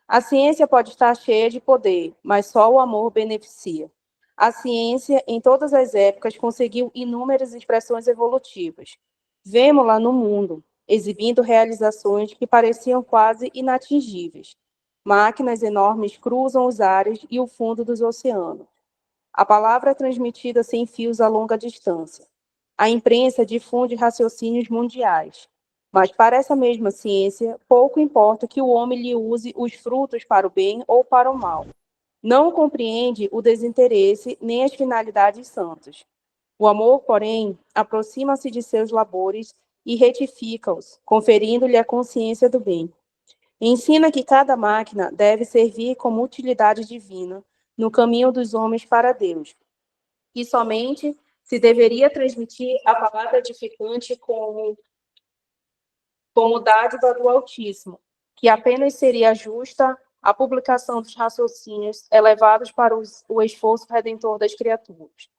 A ciência pode estar cheia de poder, mas só o amor beneficia. A ciência, em todas as épocas, conseguiu inúmeras expressões evolutivas. Vemo-la no mundo, exibindo realizações que pareciam quase inatingíveis. Máquinas enormes cruzam os ares e o fundo dos oceanos. A palavra é transmitida sem fios a longa distância. A imprensa difunde raciocínios mundiais. Mas para essa mesma ciência, pouco importa que o homem lhe use os frutos para o bem ou para o mal. Não compreende o desinteresse nem as finalidades santas. O amor, porém, aproxima-se de seus labores e retifica-os, conferindo-lhe a consciência do bem. Ensina que cada máquina deve servir como utilidade divina no caminho dos homens para Deus, e somente se deveria transmitir a palavra edificante como dádiva do Altíssimo, que apenas seria justa a publicação dos raciocínios elevados para o esforço redentor das criaturas.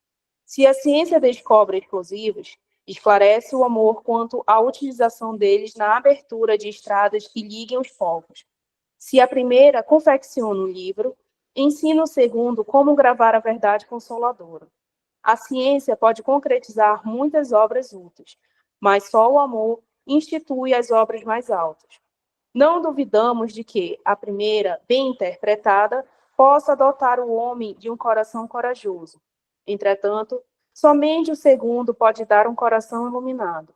Se a ciência descobre explosivos, esclarece o amor quanto à utilização deles na abertura de estradas que liguem os povos. Se a primeira confecciona um livro, ensina o segundo como gravar a verdade consoladora. A ciência pode concretizar muitas obras úteis, mas só o amor institui as obras mais altas. Não duvidamos de que a primeira, bem interpretada, possa dotar o homem de um coração corajoso. Entretanto, somente o segundo pode dar um coração iluminado.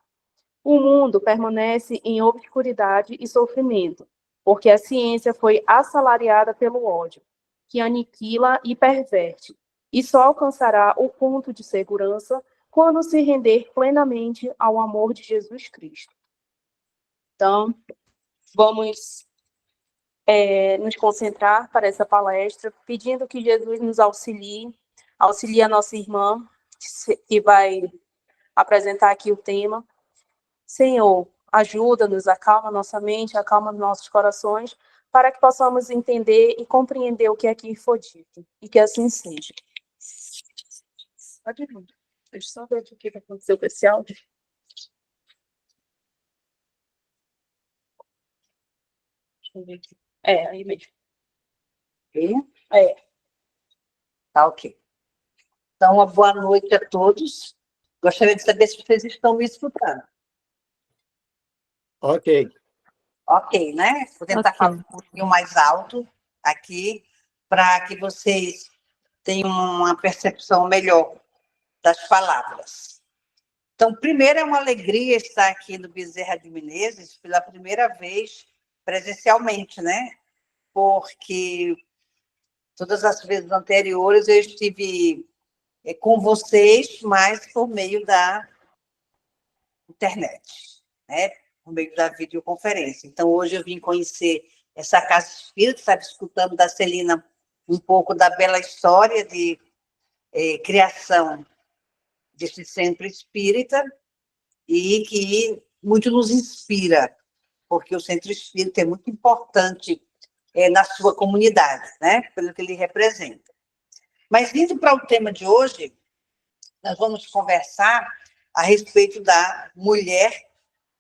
O mundo permanece em obscuridade e sofrimento, porque a ciência foi assalariada pelo ódio, que aniquila e perverte, e só alcançará o ponto de segurança quando se render plenamente ao amor de Jesus Cristo. Então, vamos nos concentrar para essa palestra, pedindo que Jesus nos auxilie a nossa irmã, que vai apresentar aqui o tema. Senhor, ajuda-nos, acalma nossa mente, acalma nossos corações, para que possamos entender e compreender o que aqui foi dito, e que assim seja. Pode ir. Deixa eu só ver o que aconteceu com esse áudio. Deixa eu ver aqui. Aí mesmo. É. Tá, ok. Então, uma boa noite a todos. Gostaria de saber se vocês estão me escutando. Ok. Ok, né? Vou tentar falar um pouquinho mais alto aqui, para que vocês tenham uma percepção melhor das palavras. Então, primeiro, é uma alegria estar aqui no Bezerra de Menezes pela primeira vez presencialmente, né? Porque todas as vezes anteriores eu estive com vocês, mas por meio da internet, né? Por meio da videoconferência. Então, hoje eu vim conhecer essa casa espírita, estava escutando da Celina um pouco da bela história de criação desse centro espírita e que muito nos inspira, porque o centro espírita é muito importante na sua comunidade, né? Pelo que ele representa. Mas, indo para o tema de hoje, nós vamos conversar a respeito da mulher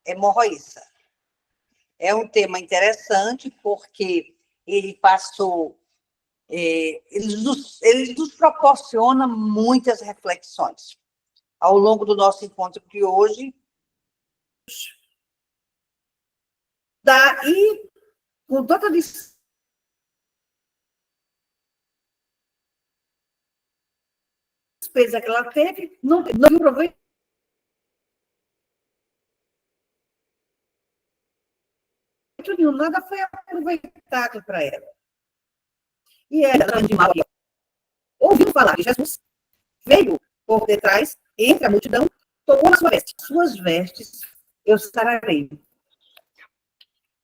hemorroíça. É um tema interessante porque ele passou, ele nos proporciona muitas reflexões. Ao longo do nosso encontro de hoje, e com toda a despesa que ela teve, não aproveita nenhum, nada foi aproveitado para ela. E ela, de mal, ouviu falar de Jesus, veio por detrás, entre a multidão, tomou a sua veste. Suas vestes eu sararei.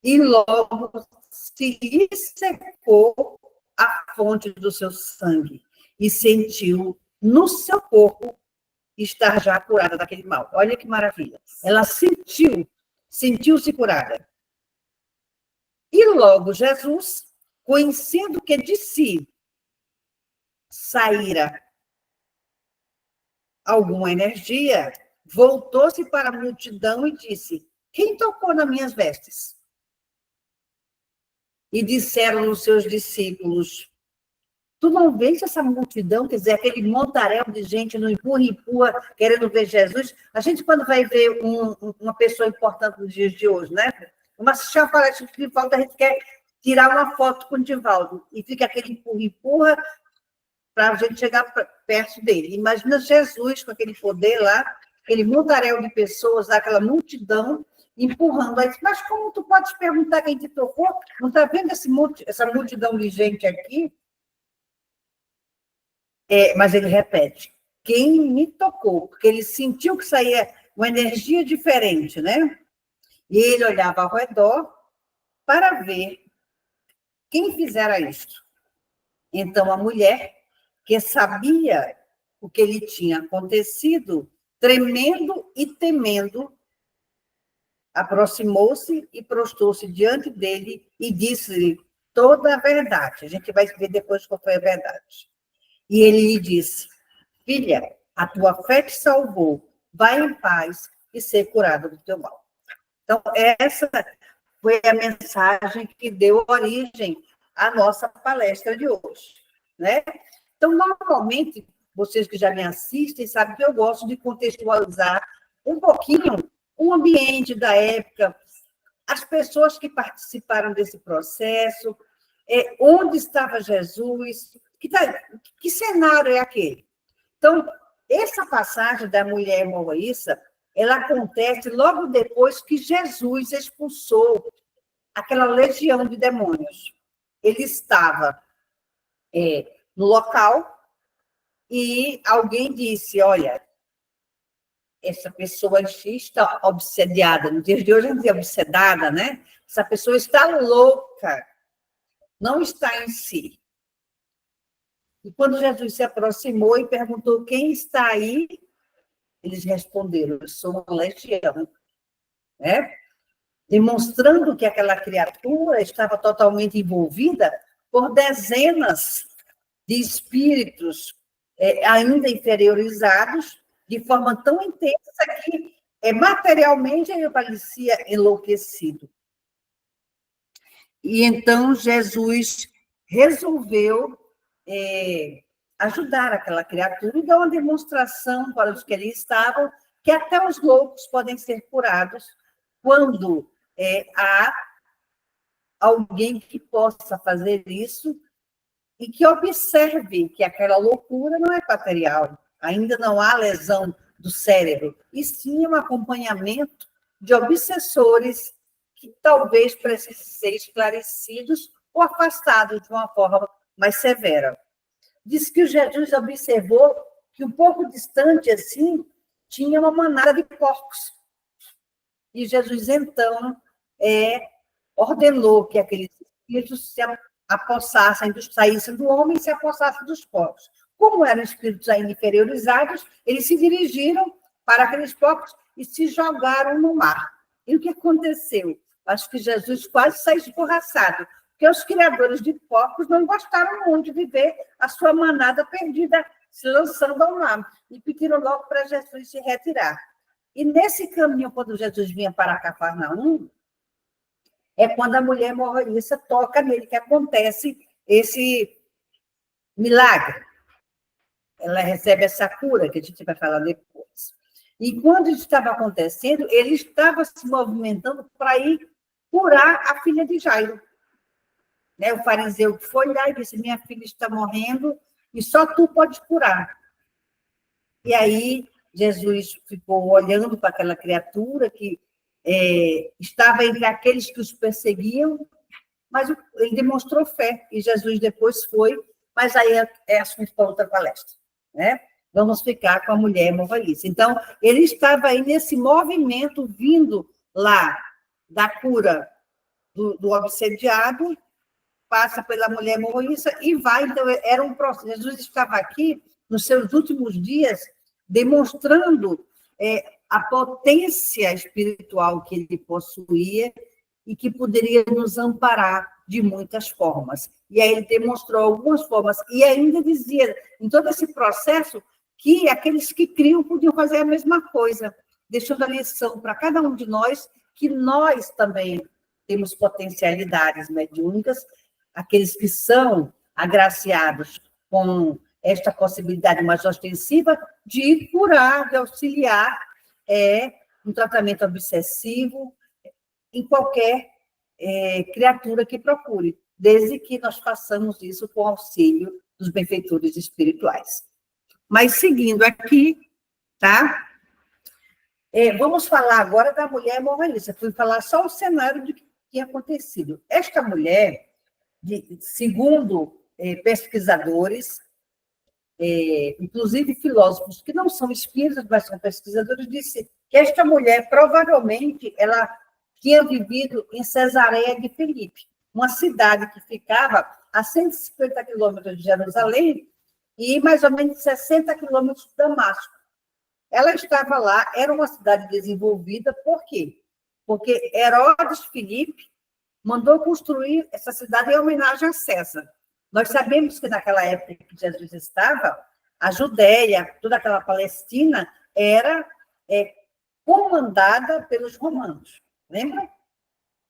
E logo se lhe secou a fonte do seu sangue e sentiu no seu corpo estar já curada daquele mal. Olha que maravilha. Ela sentiu-se curada. E logo Jesus, conhecendo que de si saíra alguma energia, voltou-se para a multidão e disse: quem tocou nas minhas vestes? e disseram os seus discípulos: tu não vês essa multidão, quer dizer, aquele montaréu de gente no empurra, querendo ver Jesus? A gente, quando vai ver uma pessoa importante nos dias de hoje, né? Uma chafalete de Divaldo, a gente quer tirar uma foto com o Divaldo, e fica aquele empurra para a gente chegar perto dele. Imagina Jesus com aquele poder lá, aquele montaréu de pessoas, aquela multidão, empurrando. Aí, mas como tu podes perguntar quem te tocou? Não está vendo essa multidão de gente aqui? Mas ele repete, quem me tocou? Porque ele sentiu que saía uma energia diferente, né? E ele olhava ao redor para ver quem fizera isto. Então, a mulher, que sabia o que lhe tinha acontecido, tremendo e temendo, aproximou-se e prostou-se diante dele e disse-lhe toda a verdade. A gente vai ver depois qual foi a verdade. E ele lhe disse: filha, a tua fé te salvou, vai em paz e ser curada do teu mal. Então, essa foi a mensagem que deu origem à nossa palestra de hoje, né? Então, normalmente, vocês que já me assistem sabem que eu gosto de contextualizar um pouquinho o ambiente da época, as pessoas que participaram desse processo, onde estava Jesus, que cenário é aquele? Então, essa passagem da mulher hemorroíça, ela acontece logo depois que Jesus expulsou aquela legião de demônios. Ele estava no local e alguém disse, olha, essa pessoa está obsediada. No dia de hoje, a gente é obsedada, né? Essa pessoa está louca, não está em si. E quando Jesus se aproximou e perguntou quem está aí, eles responderam, eu sou uma legião, né? Demonstrando que aquela criatura estava totalmente envolvida por dezenas de espíritos ainda inferiorizados, de forma tão intensa que materialmente ele parecia enlouquecido. E então Jesus resolveu ajudar aquela criatura e dar uma demonstração para os que ali estavam que até os loucos podem ser curados quando há alguém que possa fazer isso e que observe que aquela loucura não é material, ainda não há lesão do cérebro, e sim um acompanhamento de obsessores que talvez precisem ser esclarecidos ou afastados de uma forma mais severa. Diz que o Jesus observou que um pouco distante, assim, tinha uma manada de porcos. E Jesus, então, ordenou que aqueles espíritos se apossassem, saíssem do homem e se apossassem dos porcos. Como eram espíritos ainda inferiorizados, eles se dirigiram para aqueles porcos e se jogaram no mar. E o que aconteceu? Acho que Jesus quase saiu esborraçado, porque os criadores de porcos não gostaram muito de ver a sua manada perdida se lançando ao mar, e pediram logo para Jesus se retirar. E nesse caminho, quando Jesus vinha para Cafarnaum, é quando a mulher hemorroíça toca nele, que acontece esse milagre. Ela recebe essa cura, que a gente vai falar depois. E quando isso estava acontecendo, ele estava se movimentando para ir curar a filha de Jairo. Né? O fariseu foi lá e disse, minha filha está morrendo e só tu pode curar. E aí Jesus ficou olhando para aquela criatura que estava entre aqueles que os perseguiam, mas ele demonstrou fé, e Jesus depois foi, mas aí é assunto para outra palestra, né? Vamos ficar com a mulher hemorroíça. Então, ele estava aí nesse movimento, vindo lá da cura do obsediado, passa pela mulher hemorroíça e vai, então, era um processo. Jesus estava aqui, nos seus últimos dias, demonstrando a potência espiritual que ele possuía e que poderia nos amparar de muitas formas. E aí ele demonstrou algumas formas, e ainda dizia, em todo esse processo, que aqueles que criam podiam fazer a mesma coisa, deixando a lição para cada um de nós, que nós também temos potencialidades mediúnicas, aqueles que são agraciados com esta possibilidade mais ostensiva de curar, de auxiliar um tratamento obsessivo em qualquer criatura que procure, desde que nós façamos isso com auxílio dos benfeitores espirituais. Mas seguindo aqui, tá? Vamos falar agora da mulher moralista. Fui falar só o cenário de que tinha acontecido. Esta mulher, segundo pesquisadores, inclusive filósofos que não são espíritas, mas são pesquisadores, disse que esta mulher, provavelmente, ela tinha vivido em Cesareia de Filipe, uma cidade que ficava a 150 quilômetros de Jerusalém e mais ou menos 60 quilômetros de Damasco. Ela estava lá, era uma cidade desenvolvida, por quê? Porque Herodes Filipe mandou construir essa cidade em homenagem a César. Nós sabemos que naquela época que Jesus estava, a Judéia, toda aquela Palestina, era comandada pelos romanos, lembra?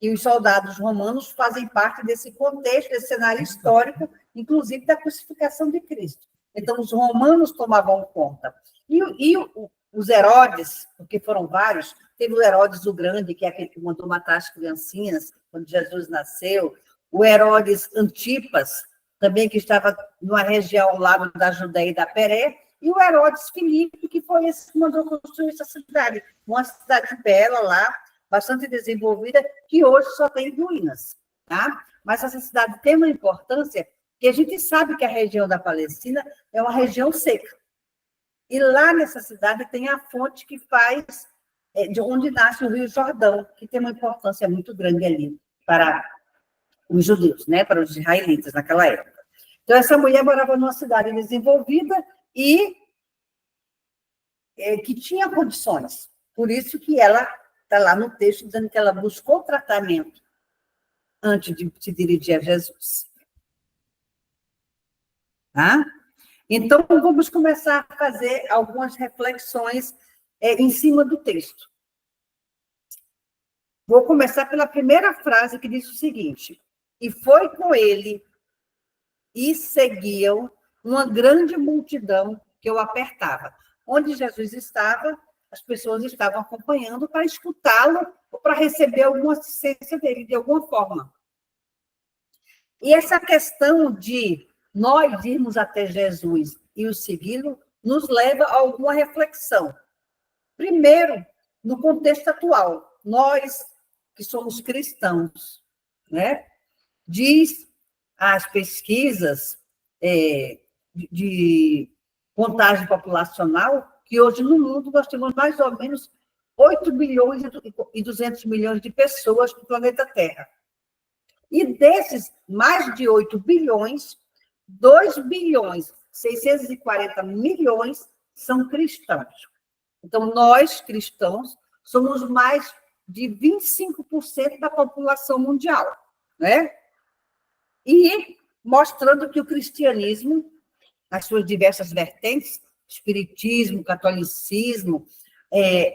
E os soldados romanos fazem parte desse contexto, desse cenário histórico, inclusive da crucificação de Cristo. Então, os romanos tomavam conta. E os Herodes, porque foram vários, teve o Herodes o Grande, que é aquele que mandou matar as criancinhas quando Jesus nasceu, o Herodes Antipas, também que estava numa região ao lado da Judéia e da Peré, e o Herodes Filipe, que foi esse que mandou construir essa cidade, uma cidade bela lá, bastante desenvolvida, que hoje só tem ruínas, tá? Mas essa cidade tem uma importância, que a gente sabe que a região da Palestina é uma região seca. E lá nessa cidade tem a fonte que faz, de onde nasce o Rio Jordão, que tem uma importância muito grande ali para os judeus, né? Para os israelitas naquela época. Então, essa mulher morava numa cidade desenvolvida e que tinha condições. Por isso que ela está lá no texto dizendo que ela buscou tratamento antes de se dirigir a Jesus. Tá? Então, vamos começar a fazer algumas reflexões em cima do texto. Vou começar pela primeira frase, que diz o seguinte: e foi com ele e seguiam uma grande multidão que o apertava. Onde Jesus estava, as pessoas estavam acompanhando para escutá-lo ou para receber alguma assistência dele, de alguma forma. E essa questão de nós irmos até Jesus e o segui-lo nos leva a alguma reflexão. Primeiro, no contexto atual, nós que somos cristãos, né? Diz as pesquisas de contagem populacional que hoje no mundo nós temos mais ou menos 8 bilhões e 200 milhões de pessoas no planeta Terra. E desses mais de 8 bilhões, 2 bilhões 640 milhões são cristãos. Então, nós, cristãos, somos mais de 25% da população mundial, né? E mostrando que o cristianismo, nas suas diversas vertentes, espiritismo, catolicismo,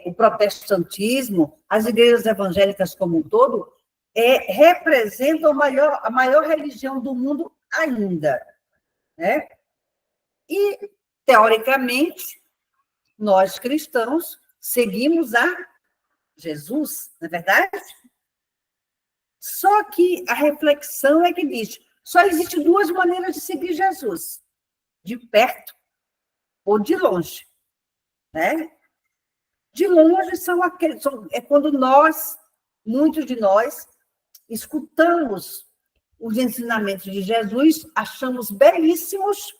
o protestantismo, as igrejas evangélicas como um todo, representam a maior religião do mundo ainda, né? E, teoricamente, nós cristãos seguimos a Jesus, não é verdade? Só que a reflexão é que diz, só existem duas maneiras de seguir Jesus, de perto ou de longe, né? De longe é quando nós, muitos de nós, escutamos os ensinamentos de Jesus, achamos belíssimos,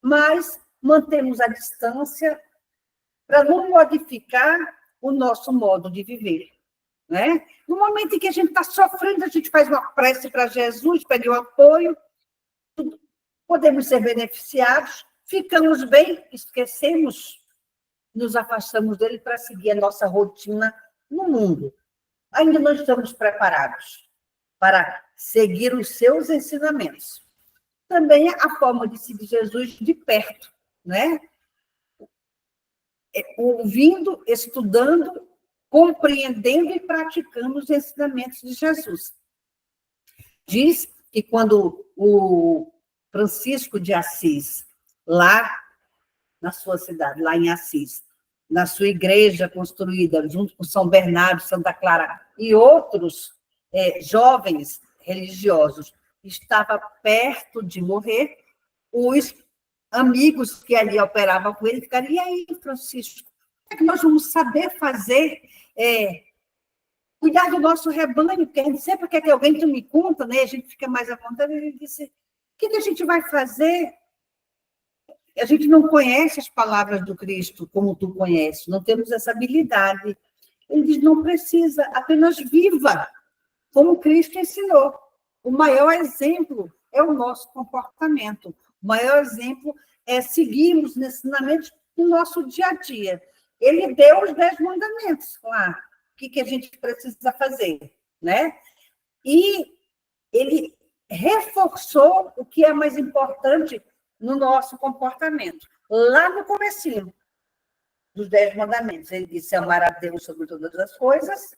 mas mantemos a distância para não modificar o nosso modo de viver, né? No momento em que a gente está sofrendo, a gente faz uma prece para Jesus, pede um apoio, podemos ser beneficiados, ficamos bem, esquecemos, nos afastamos dele para seguir a nossa rotina no mundo. Ainda não estamos preparados para seguir os seus ensinamentos. Também a forma de seguir Jesus de perto, né? Ouvindo, estudando, compreendendo e praticando os ensinamentos de Jesus. Diz que quando o Francisco de Assis, lá na sua cidade, lá em Assis, na sua igreja construída, junto com São Bernardo, Santa Clara e outros jovens religiosos, estava perto de morrer, os amigos que ali operavam com ele ficaram, e aí, Francisco, como é que nós vamos saber fazer, cuidar do nosso rebanho, porque a gente sempre quer que alguém tome conta, né? A gente fica mais à vontade, ele disse, o que a gente vai fazer? A gente não conhece as palavras do Cristo como tu conheces, não temos essa habilidade. Ele diz, não precisa, apenas viva, como Cristo ensinou. O maior exemplo é o nosso comportamento. O maior exemplo é seguirmos os ensinamentos no nosso dia a dia. Ele deu os 10 mandamentos lá. O que a gente precisa fazer, né? E ele reforçou o que é mais importante no nosso comportamento. Lá no comecinho dos 10 mandamentos, ele disse amar a Deus sobre todas as coisas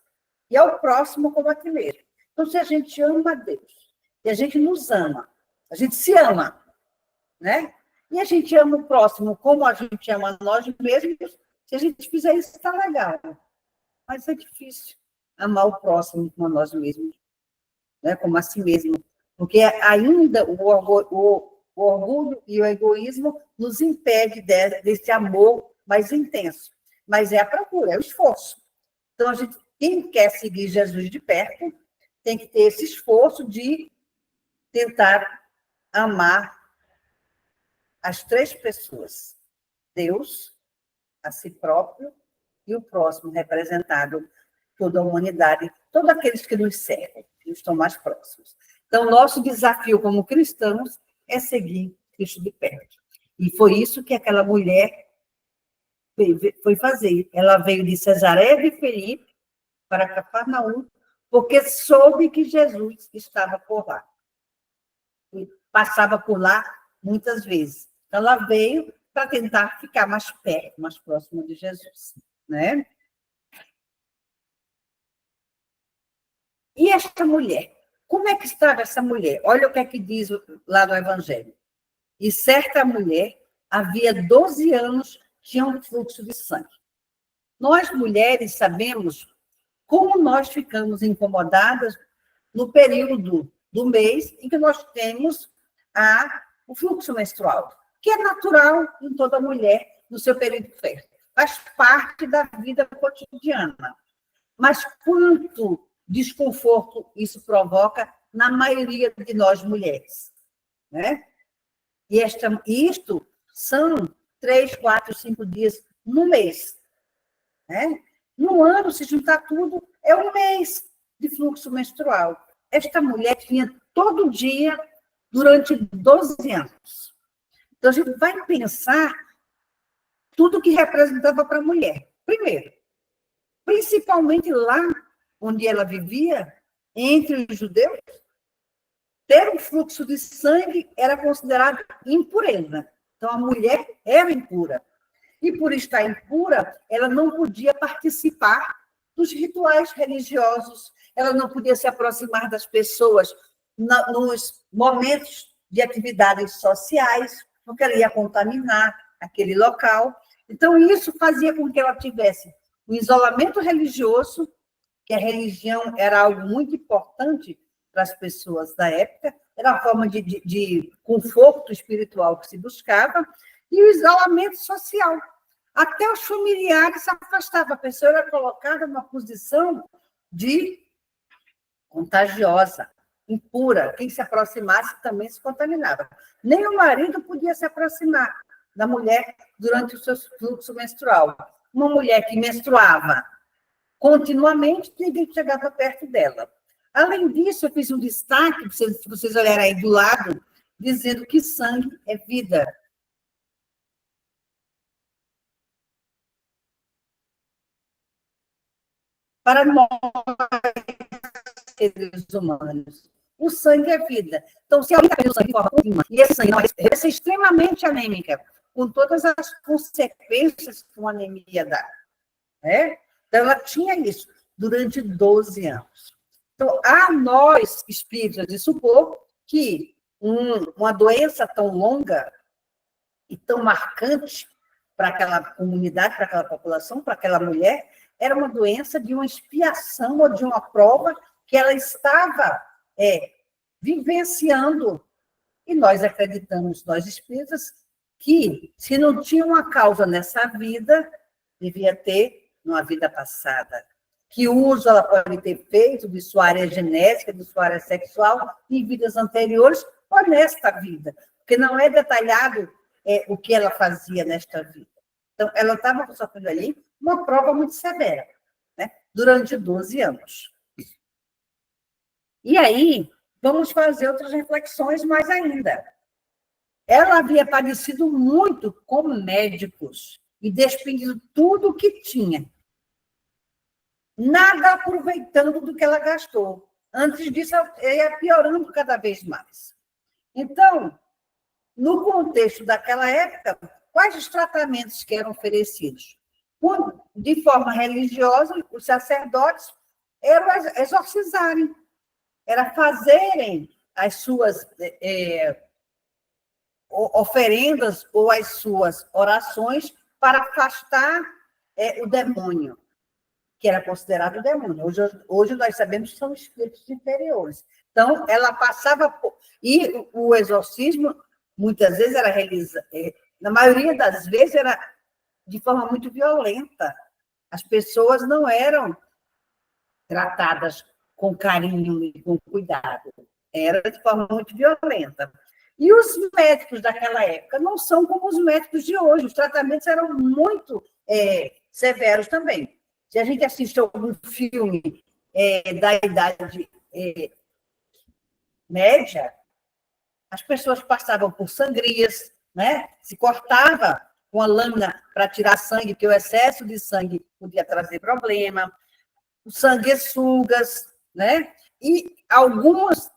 e ao próximo como a ti mesmo. Então, se a gente ama a Deus e a gente nos ama, a gente se ama, né? E a gente ama o próximo como a gente ama nós mesmos, se a gente fizer isso, está legal. Mas é difícil amar o próximo como a nós mesmos, né? Como a si mesmo. Porque ainda o orgulho e o egoísmo nos impede desse amor mais intenso. Mas é a procura, é o esforço. Então, quem quer seguir Jesus de perto tem que ter esse esforço de tentar amar as 3 pessoas. Deus, a si próprio, e o próximo, representado toda a humanidade, todos aqueles que nos servem, que estão mais próximos. Então, nosso desafio como cristãos é seguir Cristo de perto. E foi isso que aquela mulher foi fazer. Ela veio de Cesareia de Filipe para Cafarnaum, porque soube que Jesus estava por lá. E passava por lá muitas vezes. Então, ela veio para tentar ficar mais perto, mais próxima de Jesus, né? E esta mulher? Como é que estava essa mulher? Olha o que é que diz lá no Evangelho. E certa mulher, havia 12 anos, tinha um fluxo de sangue. Nós, mulheres, sabemos como nós ficamos incomodadas no período do mês em que nós temos o fluxo menstrual, que é natural em toda mulher no seu período fértil. Faz parte da vida cotidiana. Mas quanto desconforto isso provoca na maioria de nós mulheres, né? E isto são 3, 4, 5 dias no mês, né? No ano, se juntar tudo, é um mês de fluxo menstrual. Esta mulher tinha todo dia durante 12 anos. Então, a gente vai pensar tudo que representava para a mulher. Primeiro, principalmente lá onde ela vivia, entre os judeus, ter um fluxo de sangue era considerado impureza. Então, a mulher era impura. E, por estar impura, ela não podia participar dos rituais religiosos, ela não podia se aproximar das pessoas nos momentos de atividades sociais, porque ela ia contaminar aquele local. Então, isso fazia com que ela tivesse um isolamento religioso, que a religião era algo muito importante para as pessoas da época, era uma forma de conforto espiritual que se buscava, e o isolamento social. Até os familiares se afastavam, a pessoa era colocada numa posição de contagiosa, impura. Quem se aproximasse também se contaminava. Nem o marido podia se aproximar da mulher durante o seu fluxo menstrual. Uma mulher que menstruava continuamente, ninguém chegava perto dela. Além disso, eu fiz um destaque, se vocês olharem aí do lado, dizendo que sangue é vida. Para nós, seres humanos, o sangue é vida. Então, se alguém está perdendo sangue de forma contínua, e esse sangue não é extremamente anêmica, com todas as consequências que uma anemia dá, né? Então, ela tinha isso durante 12 anos. Então, a nós, espíritas, de supor que uma doença tão longa e tão marcante para aquela comunidade, para aquela população, para aquela mulher, era uma doença de uma expiação ou de uma prova que ela estava vivenciando. E nós acreditamos, nós espíritas, que se não tinha uma causa nessa vida, devia ter numa vida passada. Que uso ela pode ter feito de sua área genética, de sua área sexual, em vidas anteriores ou nesta vida. Porque não é detalhado o que ela fazia nesta vida. Então, ela estava sofrendo ali uma prova muito severa, né? Durante 12 anos. E aí, vamos fazer outras reflexões mais ainda. Ela havia padecido muito com médicos e despendido tudo o que tinha, nada aproveitando do que ela gastou. Antes disso, ela ia piorando cada vez mais. Então, no contexto daquela época, quais os tratamentos que eram oferecidos? De forma religiosa, os sacerdotes eram exorcizarem, era fazerem as suas oferendas ou as suas orações para afastar o demônio, que era considerado o demônio. Hoje nós sabemos que são espíritos inferiores. Então, ela passava por... E o exorcismo, muitas vezes, era realizado... Na maioria das vezes, era de forma muito violenta. As pessoas não eram tratadas com carinho e com cuidado. Era de forma muito violenta. E os médicos daquela época não são como os médicos de hoje. Os tratamentos eram muito severos também. Se a gente assiste algum filme da idade média, as pessoas passavam por sangrias, né? Se cortava com a lâmina para tirar sangue, porque o excesso de sangue podia trazer problema, sanguessugas, né? E alguns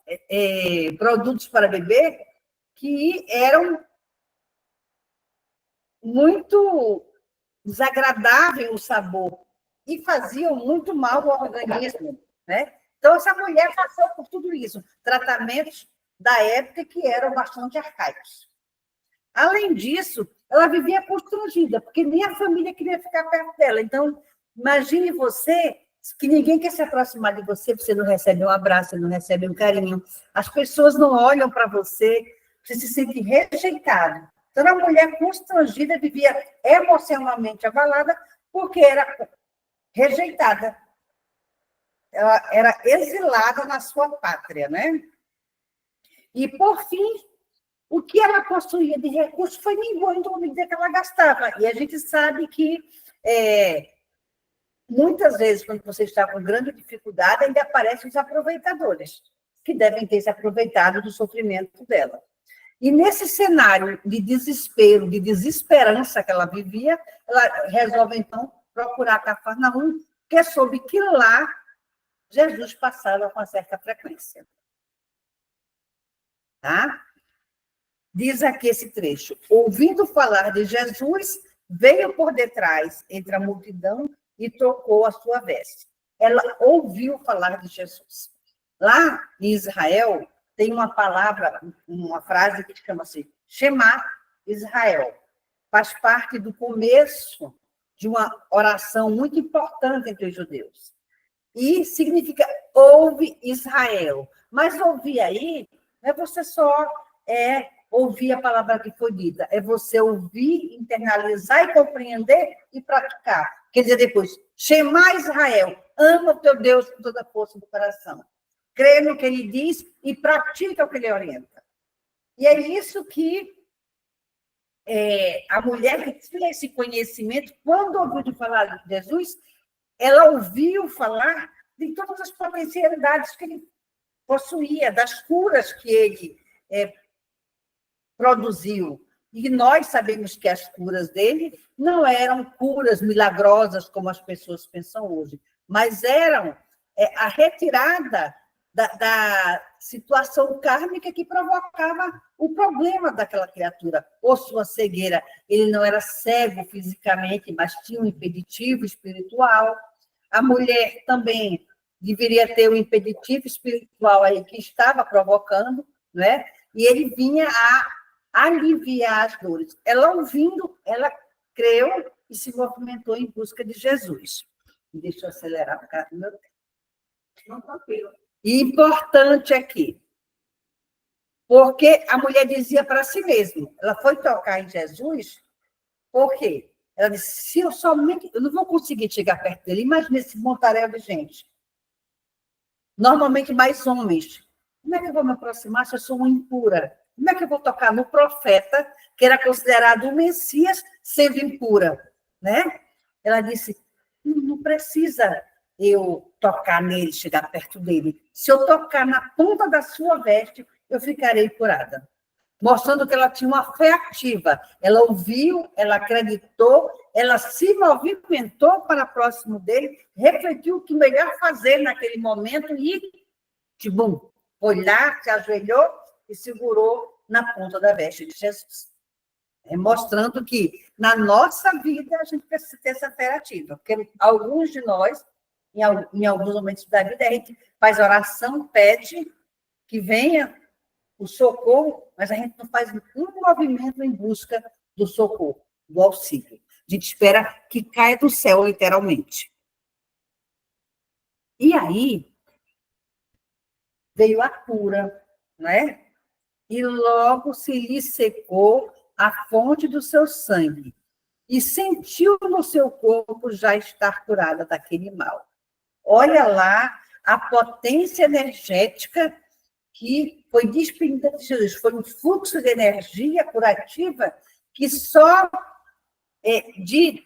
produtos para beber que eram muito desagradável o sabor e faziam muito mal ao organismo, né? Então, essa mulher passou por tudo isso, tratamentos da época que eram bastante arcaicos. Além disso, ela vivia constrangida, porque nem a família queria ficar perto dela. Então, imagine você que ninguém quer se aproximar de você, você não recebe um abraço, você não recebe um carinho, as pessoas não olham para você, você se sente rejeitado. Então, a mulher constrangida vivia emocionalmente abalada porque era rejeitada. Ela era exilada na sua pátria, né? E, por fim, o que ela possuía de recursos foi minguando à medida que ela gastava. E a gente sabe que, muitas vezes, quando você está com grande dificuldade, ainda aparecem os aproveitadores, que devem ter se aproveitado do sofrimento dela. E nesse cenário de desespero, de desesperança que ela vivia, ela resolve, então, procurar Cafarnaum, porque soube que lá Jesus passava com uma certa frequência. Tá? Diz aqui esse trecho: ouvindo falar de Jesus, veio por detrás, entre a multidão, e tocou a sua veste. Ela ouviu falar de Jesus. Lá em Israel, tem uma palavra, uma frase que chama-se Shema Israel. Faz parte do começo de uma oração muito importante entre os judeus. E significa ouve Israel. Mas ouvir aí não é você só ouvir a palavra que foi dita, é você ouvir, internalizar e compreender e praticar. Quer dizer, depois, Shema Israel, ama o teu Deus com toda a força do coração. Crê no que ele diz e pratica o que ele orienta. E é isso que a mulher que tinha esse conhecimento, quando ouviu falar de Jesus, ela ouviu falar de todas as potencialidades que ele possuía, das curas que ele produziu. E nós sabemos que as curas dele não eram curas milagrosas, como as pessoas pensam hoje, mas eram a retirada da situação kármica que provocava o problema daquela criatura, ou sua cegueira. Ele não era cego fisicamente, mas tinha um impeditivo espiritual, A mulher também deveria ter um impeditivo espiritual aí que estava provocando, né? E ele vinha a aliviar as dores. Ela ouvindo, ela creu e se movimentou em busca de Jesus. Deixa eu acelerar por causa do meu tempo. Não, tranquilo. E importante aqui, porque a mulher dizia para si mesma, ela foi tocar em Jesus, por quê? Ela disse, se eu somente, eu não vou conseguir chegar perto dele, imagina esse montaréu de gente. Normalmente mais homens. Como é que eu vou me aproximar se eu sou uma impura? Como é que eu vou tocar no profeta, que era considerado o Messias, sendo impura? Né? Ela disse, não precisa eu tocar nele, chegar perto dele. Se eu tocar na ponta da sua veste, eu ficarei curada. Mostrando que ela tinha uma fé ativa. Ela ouviu, ela acreditou, ela se movimentou para próximo dele, refletiu o que melhor fazer naquele momento e, bum, foi lá, se ajoelhou e segurou na ponta da veste de Jesus. Mostrando que, na nossa vida, a gente precisa ter essa fé ativa. Porque alguns de nós, em alguns momentos da vida, a gente faz oração, pede que venha o socorro, mas a gente não faz um movimento em busca do socorro, do auxílio. A gente espera que caia do céu, literalmente. E aí, veio a cura, né? E logo se lhe secou a fonte do seu sangue, e sentiu no seu corpo já estar curada daquele mal. Olha lá a potência energética que foi despedida de Jesus. Foi um fluxo de energia curativa que só de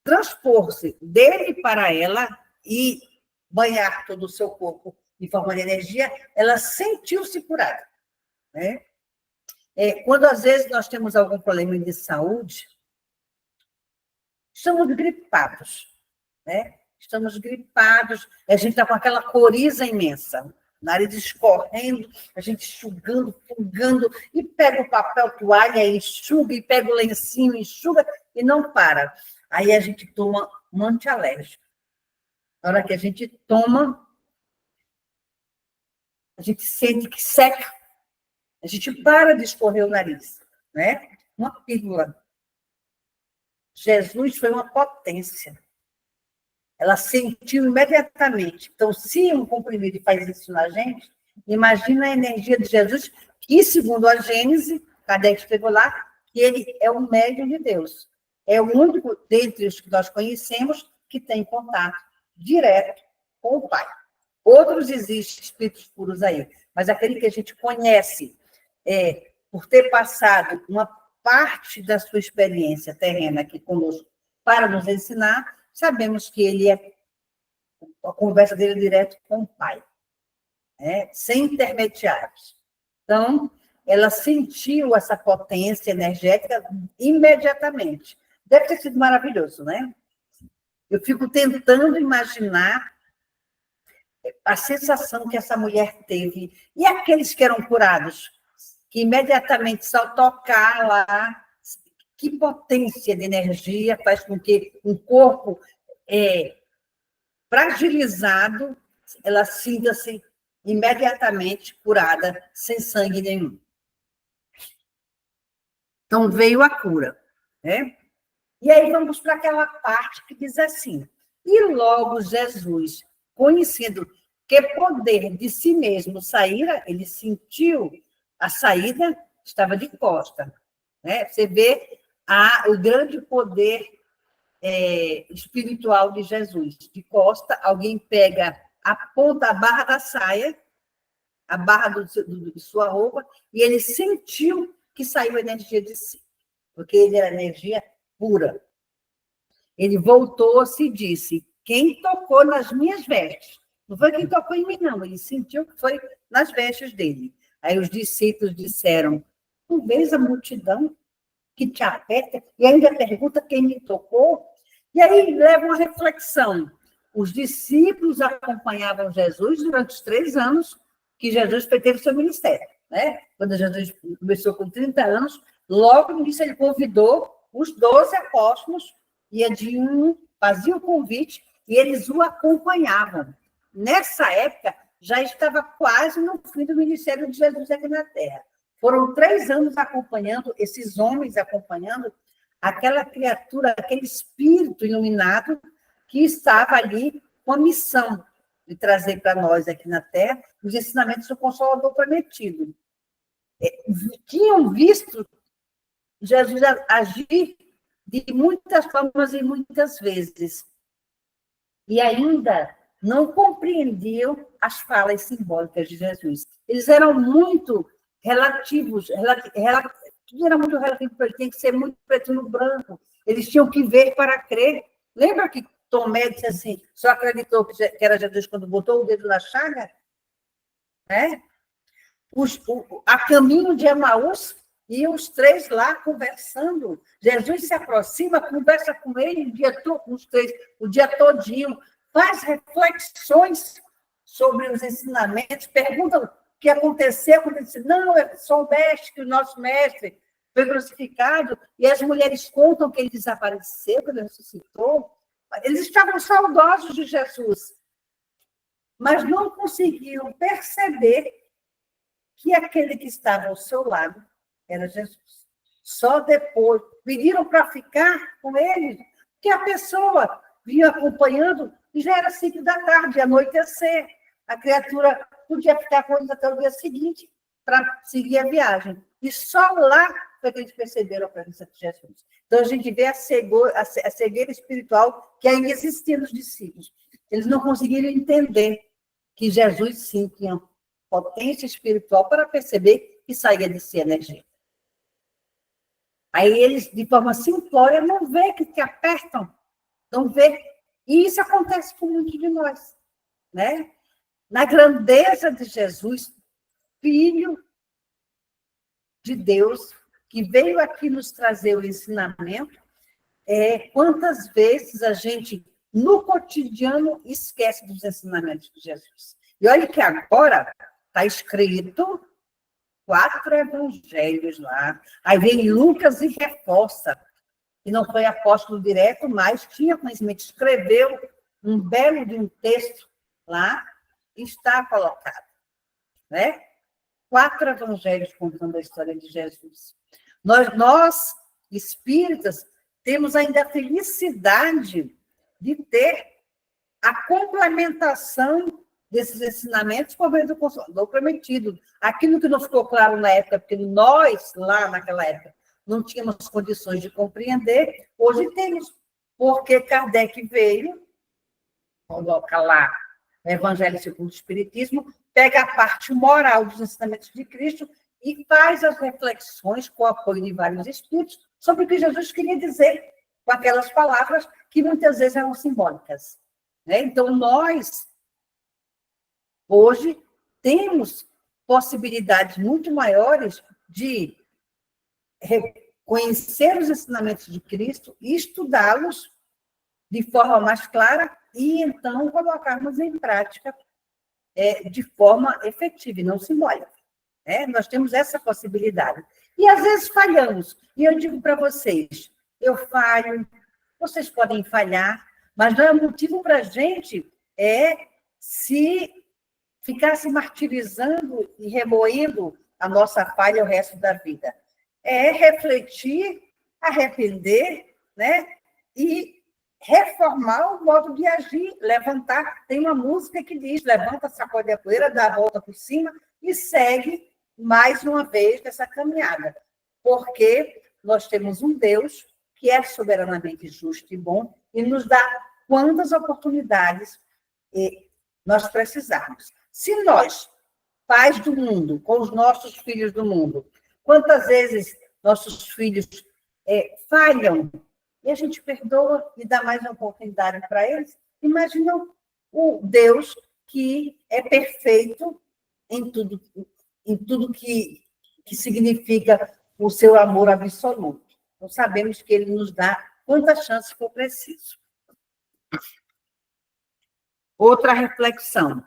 transpor-se dele para ela e banhar todo o seu corpo de forma de energia, ela sentiu-se curada. Né? Quando, às vezes, nós temos algum problema de saúde, estamos gripados, né? Estamos gripados, a gente está com aquela coriza imensa, nariz escorrendo, a gente enxugando, fungando, e pega o papel toalha, enxuga, e pega o lencinho, enxuga, e não para. Aí a gente toma um antialérgico. Na hora que a gente toma, a gente sente que seca, a gente para de escorrer o nariz, né? Uma pílula. Jesus foi uma potência. Ela sentiu imediatamente. Então, se um comprimido faz isso na gente, imagina a energia de Jesus, que, segundo a Gênese, Kardec escreveu lá, que ele é o médium de Deus. É o único dentre os que nós conhecemos que tem contato direto com o Pai. Outros existem, espíritos puros aí, mas aquele que a gente conhece, por ter passado uma parte da sua experiência terrena aqui conosco para nos ensinar, sabemos que ele a conversa dele é direto com o Pai, sem intermediários. Então, ela sentiu essa potência energética imediatamente. Deve ter sido maravilhoso, né? Eu fico tentando imaginar a sensação que essa mulher teve. E aqueles que eram curados, que imediatamente, só tocar lá, que potência de energia faz com que um corpo fragilizado, ela sinta-se imediatamente curada, sem sangue nenhum. Então, veio a cura. Né? E aí vamos para aquela parte que diz assim, e logo Jesus, conhecendo que poder de si mesmo saíra, ele sentiu a saída, estava de costa. Né? Você vê o grande poder espiritual de Jesus. De costa, alguém pega a ponta, a barra da saia, a barra de sua roupa, e ele sentiu que saiu a energia de si, porque ele era energia pura. Ele voltou-se e disse, quem tocou nas minhas vestes? Não foi quem tocou em mim, não. Ele sentiu que foi nas vestes dele. Aí os discípulos disseram, não vês a multidão que te aperta? E ainda pergunta quem me tocou? E aí leva uma reflexão. Os discípulos acompanhavam Jesus durante os 3 anos que Jesus teve seu ministério. Né? Quando Jesus começou com 30 anos, logo no início ele convidou os 12 apóstolos, ia de um fazia o convite e eles o acompanhavam. Nessa época, já estava quase no fim do ministério de Jesus aqui na Terra. Foram 3 anos acompanhando, esses homens acompanhando aquela criatura, aquele espírito iluminado que estava ali com a missão de trazer para nós aqui na Terra os ensinamentos do Consolador prometido. Tinham visto Jesus agir de muitas formas e muitas vezes, e ainda não compreendiam as falas simbólicas de Jesus. Eles eram muito relativos, tudo era muito relativo, tinha que ser muito preto no branco, eles tinham que ver para crer. Lembra que Tomé disse assim, só acreditou que era Jesus quando botou o dedo na chaga? Né? A caminho de Emaús, e os 3 lá conversando. Jesus se aproxima, conversa com ele o dia todo, os 3, o dia todinho, faz reflexões sobre os ensinamentos, pergunta o que aconteceu, quando ele disse, não, soubeste que o nosso mestre foi crucificado, e as mulheres contam que ele desapareceu, que ele ressuscitou. Eles estavam saudosos de Jesus, mas não conseguiam perceber que aquele que estava ao seu lado era Jesus. Só depois pediram para ficar com ele, que a pessoa vinha acompanhando e já era 5 da tarde, anoitecer. A criatura podia ficar com eles até o dia seguinte para seguir a viagem. E só lá foi que eles perceberam a presença de Jesus. Então, a gente vê a cegueira espiritual que ainda existia nos discípulos. Eles não conseguiram entender que Jesus, sim, tinha potência espiritual para perceber que saía de si energia. Aí eles, de forma simplória, não vê que apertam, não vê. E isso acontece com muitos de nós, né? Na grandeza de Jesus, Filho de Deus, que veio aqui nos trazer o ensinamento, quantas vezes a gente, no cotidiano, esquece dos ensinamentos de Jesus. E olha que agora está escrito 4 evangelhos lá. Aí vem Lucas e reforça, que não foi apóstolo direto, mas tinha conhecimento, escreveu um belo de um texto lá, e está colocado, né? 4 evangelhos contando a história de Jesus. Nós, espíritas, temos ainda a felicidade de ter a complementação desses ensinamentos por meio do Consolador prometido. Aquilo que não ficou claro na época, porque nós, lá naquela época, não tínhamos condições de compreender, hoje temos, porque Kardec veio, coloca lá no Evangelho segundo o Espiritismo, pega a parte moral dos ensinamentos de Cristo e faz as reflexões, com o apoio de vários espíritos, sobre o que Jesus queria dizer com aquelas palavras que muitas vezes eram simbólicas. Né? Então, nós, hoje, temos possibilidades muito maiores de conhecer os ensinamentos de Cristo e estudá-los de forma mais clara e, então, colocarmos em prática de forma efetiva e não simbólica. Nós temos essa possibilidade. E, às vezes, falhamos. E eu digo para vocês, eu falho, vocês podem falhar, mas não é motivo para a gente se ficar se martirizando e remoendo a nossa falha o resto da vida. Refletir, arrepender, né? E reformar o modo de agir, levantar. Tem uma música que diz, levanta, sacode a poeira, dá a volta por cima e segue mais uma vez nessa caminhada. Porque nós temos um Deus que é soberanamente justo e bom e nos dá quantas oportunidades nós precisarmos. Se nós, pais do mundo, com os nossos filhos do mundo, quantas vezes nossos filhos falham e a gente perdoa e dá mais uma oportunidade para eles, imaginam o Deus que é perfeito em tudo que significa o seu amor absoluto. Então, sabemos que ele nos dá quantas chances for preciso. Outra reflexão.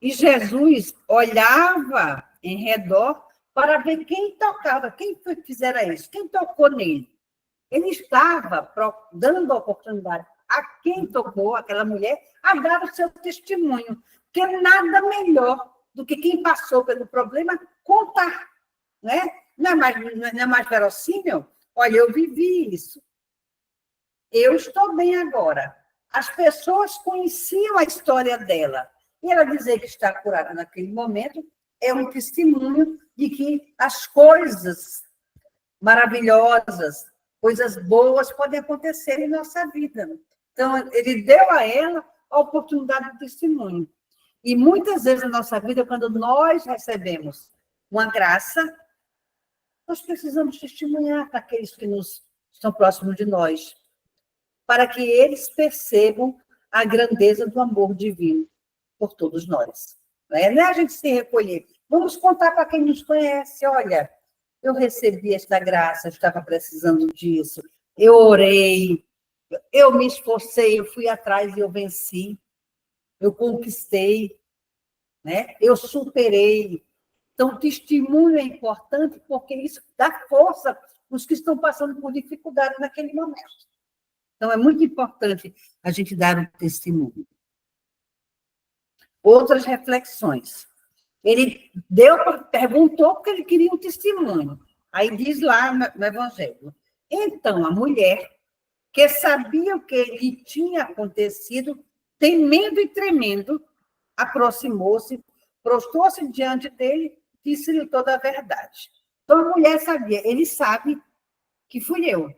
E Jesus olhava em redor para ver quem tocava, quem foi que fizera isso, quem tocou nele. Ele estava dando a oportunidade a quem tocou, aquela mulher, a dar o seu testemunho. Porque nada melhor do que quem passou pelo problema contar, né? Não é mais verossímil? Olha, eu vivi isso. Eu estou bem agora. As pessoas conheciam a história dela. E ela dizer que está curada naquele momento é um testemunho de que as coisas maravilhosas, coisas boas podem acontecer em nossa vida. Então, ele deu a ela a oportunidade do testemunho. E muitas vezes na nossa vida, quando nós recebemos uma graça, nós precisamos testemunhar para aqueles que estão próximos de nós, para que eles percebam a grandeza do amor divino por todos nós. Não é a gente se recolher. Vamos contar para quem nos conhece. Olha, eu recebi esta graça, eu estava precisando disso, eu orei, eu me esforcei, eu fui atrás e eu venci, eu conquistei, né? Eu superei. Então, o testemunho é importante porque isso dá força para os que estão passando por dificuldade naquele momento. Então, é muito importante a gente dar um testemunho. Outras reflexões. Ele perguntou porque ele queria um testemunho. Aí diz lá no Evangelho. Então, a mulher, que sabia o que lhe tinha acontecido, temendo e tremendo, aproximou-se, prostou-se diante dele, disse-lhe toda a verdade. Então, a mulher sabia, ele sabe que fui eu.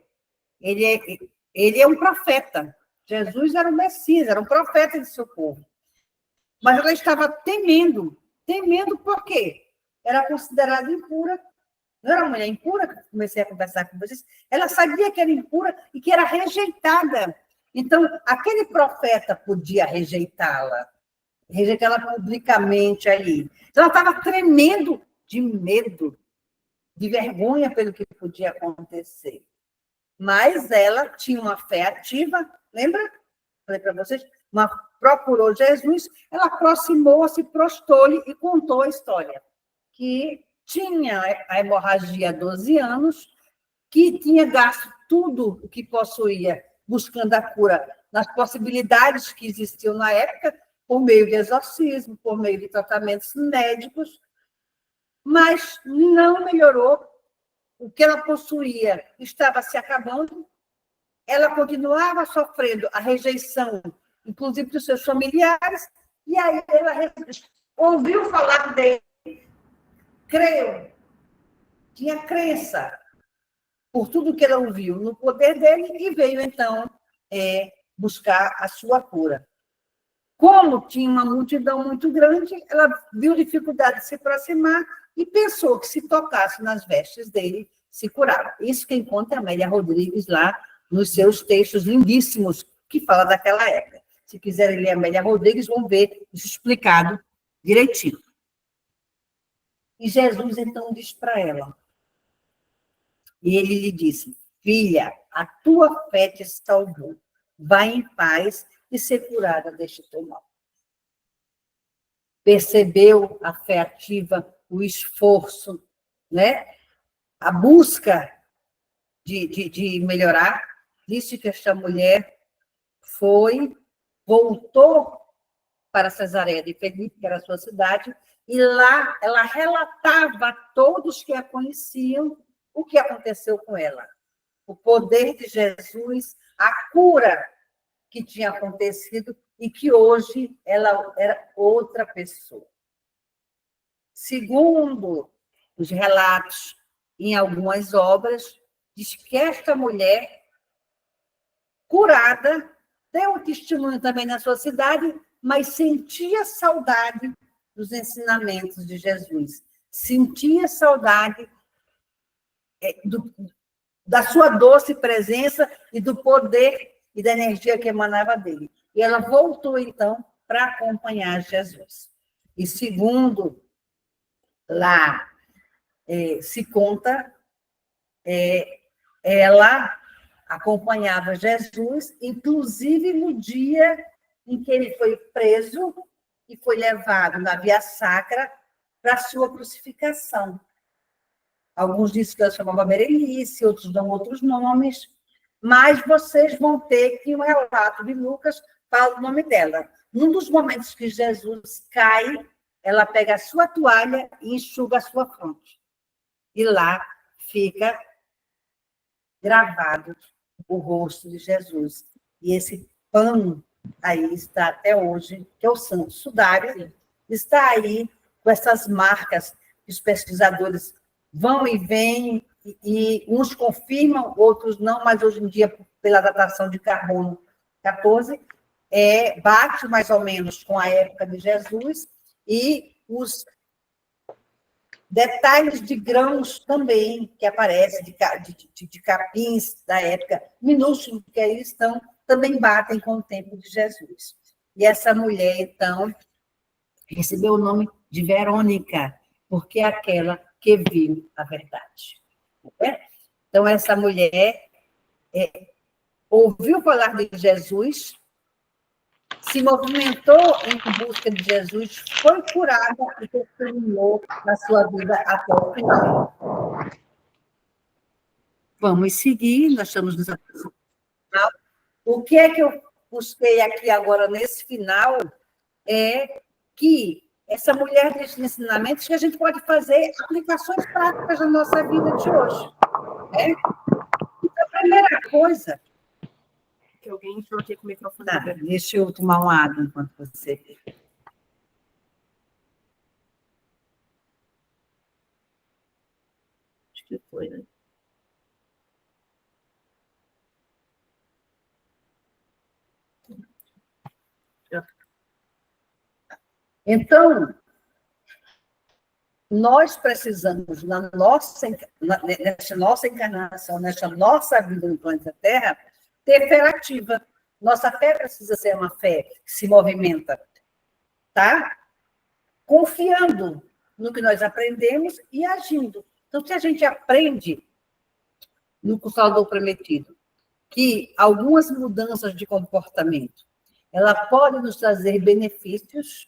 Ele é um profeta. Jesus era o Messias, era um profeta de seu povo. Mas ela estava temendo. Temendo por quê? Era considerada impura. Não era uma mulher impura, que eu comecei a conversar com vocês. Ela sabia que era impura e que era rejeitada. Então, aquele profeta podia rejeitá-la publicamente ali. Então, ela estava tremendo de medo, de vergonha pelo que podia acontecer. Mas ela tinha uma fé ativa, lembra? Falei para vocês, procurou Jesus, ela aproximou-se, prostou-lhe e contou a história. Que tinha a hemorragia há 12 anos, que tinha gasto tudo o que possuía buscando a cura nas possibilidades que existiam na época, por meio de exorcismo, por meio de tratamentos médicos, mas não melhorou. O que ela possuía estava se acabando, ela continuava sofrendo a rejeição, inclusive dos seus familiares, e aí ela ouviu falar dele, creu, tinha crença por tudo que ela ouviu no poder dele e veio, então, buscar a sua cura. Como tinha uma multidão muito grande, ela viu dificuldade de se aproximar e pensou que se tocasse nas vestes dele, se curava. Isso quem conta é a Amélia Rodrigues lá nos seus textos lindíssimos que fala daquela época. Se quiserem ler a Amélia Rodrigues, vão ver isso explicado direitinho. E Jesus, então, diz para ela, e ele lhe disse, filha, a tua fé te salvou, vai em paz e ser curada deste teu mal. Percebeu a fé ativa, o esforço, né? A busca de melhorar. Disse que esta mulher voltou para Cesareia de Filipe, que era a sua cidade, e lá ela relatava a todos que a conheciam o que aconteceu com ela. O poder de Jesus, a cura que tinha acontecido e que hoje ela era outra pessoa. Segundo os relatos em algumas obras, diz que esta mulher curada deu um testemunho também na sua cidade, mas sentia saudade dos ensinamentos de Jesus, sentia saudade da sua doce presença e do poder e da energia que emanava dele. E ela voltou, então, para acompanhar Jesus. E segundo lá se conta, ela acompanhava Jesus, inclusive no dia em que ele foi preso e foi levado na Via Sacra para a sua crucificação. Alguns dizem que ela chamava Berenice, outros dão outros nomes, mas vocês vão ter que um relato de Lucas fala o nome dela. Num dos momentos que Jesus cai, ela pega a sua toalha e enxuga a sua fronte. E lá fica gravado o rosto de Jesus. E esse pano aí está até hoje, que é o Santo Sudário, está aí com essas marcas que os pesquisadores vão e vêm, e uns confirmam, outros não, mas hoje em dia, pela datação de carbono 14, bate mais ou menos com a época de Jesus, e os detalhes de grãos também, que aparecem, de capins da época, minúsculos que aí estão, também batem com o tempo de Jesus. E essa mulher, então, recebeu o nome de Verônica, porque é aquela que viu a verdade. Então, essa mulher ouviu falar de Jesus, se movimentou em busca de Jesus, foi curada e testemunhou na sua vida até o final. Vamos seguir, nós estamos no final. O que é que eu busquei aqui agora nesse final é que essa mulher deixa ensinamentos que a gente pode fazer aplicações práticas na nossa vida de hoje. Né? Então, a primeira coisa... Que alguém entrou aqui com o microfone. Tá, deixa eu tomar uma água enquanto você... Acho que foi, né? Então, nós precisamos, nessa nossa encarnação, nessa nossa vida no planeta Terra, ter fé ativa. Nossa fé precisa ser uma fé que se movimenta, tá? Confiando no que nós aprendemos e agindo. Então, se a gente aprende no Consolador Prometido que algumas mudanças de comportamento, ela pode nos trazer benefícios